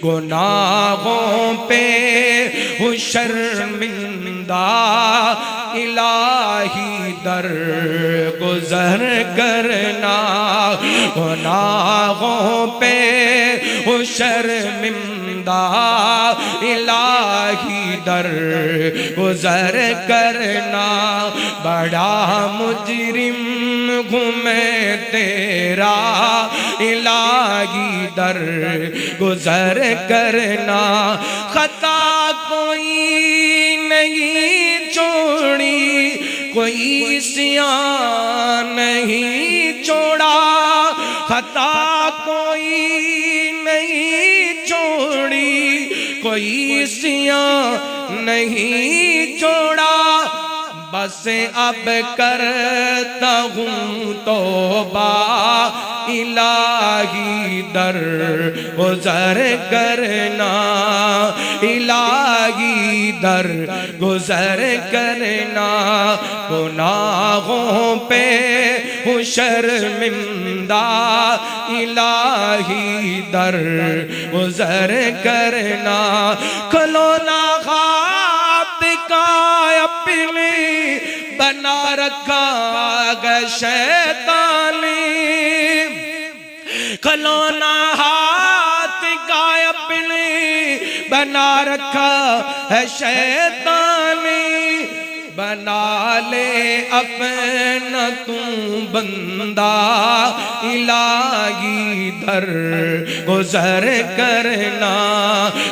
گناہوں پہ ہوں شرمندہ الہی در گزر کرنا گناہوں پہ ہوں شرمندہ الہی در گزر کرنا بڑا مجرم ہوں میں تیرا الہی در گزر کرنا خطا کوئی نہیں چھوڑی کوئی سیاہ نہیں چھوڑا خطا کوئی نہیں چھوڑی کوئی سیاہ نہیں چھوڑا بس اب کرتا ہوں توبہ الہی در گزر کرنا الہی در گزر کرنا گناہوں پہ ہوں شرمندہ الہی در گزر کرنا کھلو نہ خواب کا اپنے بنا رکھا گا شیطان کھلونا ہاتھ کا اپنے بنا رکھا ہے شیطان بنا لے اپنا تو بندہ الہی در گزر کرنا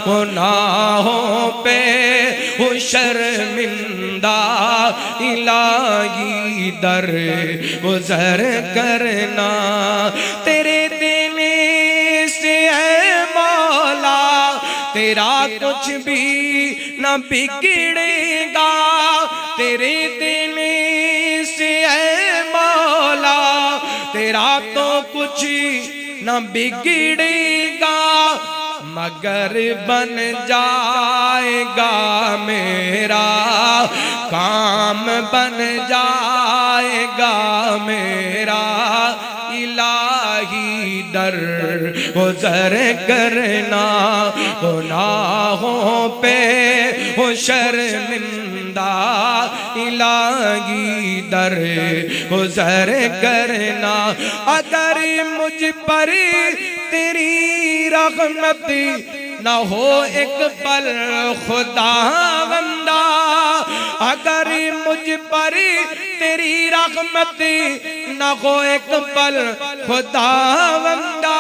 گناہوں پہ ہوں شرمندہ الہی در گزر کرنا تیرے دینے سے اے مولا تیرا کچھ بھی نہ بگڑے گا تیرے دینے سے اے مولا تیرا تو کچھ نہ بگڑے گا مگر بن جائے گا میرا کام بن جائے گا میرا الہی در گزر کرنا گناہوں پہ ہوں شرمندہ الہی در گزر کرنا اگر مجھ پر تیری رحمت نہ ہو ایک پل خداوندا اگر مجھ پر تیری رحمت نہ ہو ایک پل خداوندا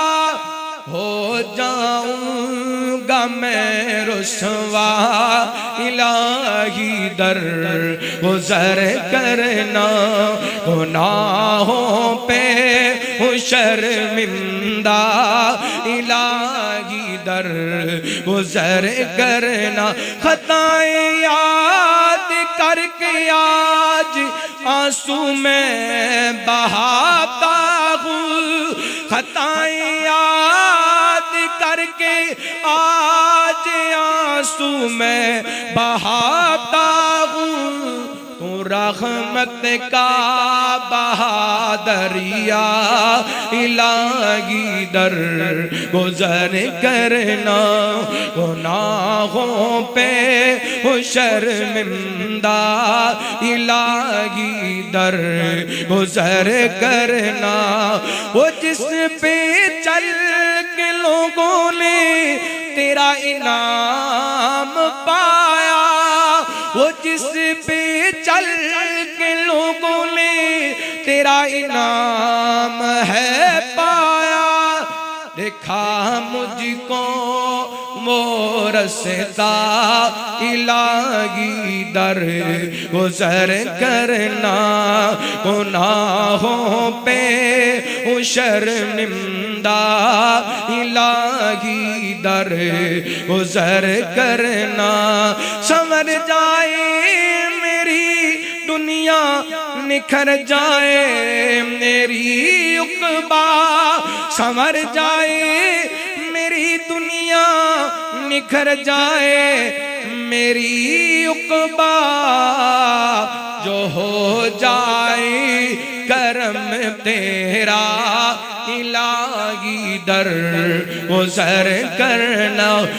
ہو جاؤں گا میں رسوا الہی در گزر کرنا گناہوں پہ ہوں شرمندہ الہی در گزر کرنا خطائیں یاد کر کے آج آنسو میں بہاتا ہوں خطائیں یاد کر کے آج آنسو میں بہاتا ہوں تو رحمت کا بہا دریا الہی در گزر کرنا گناہوں پہ ہوں شرمندہ الہی در گزر کرنا وہ جس پہ چل کے لوگوں نے تیرا انعام پایا وہ جس پہ چل کے لوگوں نے تیرا انعام ہے پایا دکھا مجھ کو وہ رستہ الہی در گزر کرنا گناہوں پہ ہوں شرمندہ الہی در گزر کرنا سنور جائے میری دنیا نکھر جائے میری عقبہ سنور جائے میری دنیا نکھر جائے میری عقبہ جو ہو جائے کرم تیرا الہی در گزر کرنا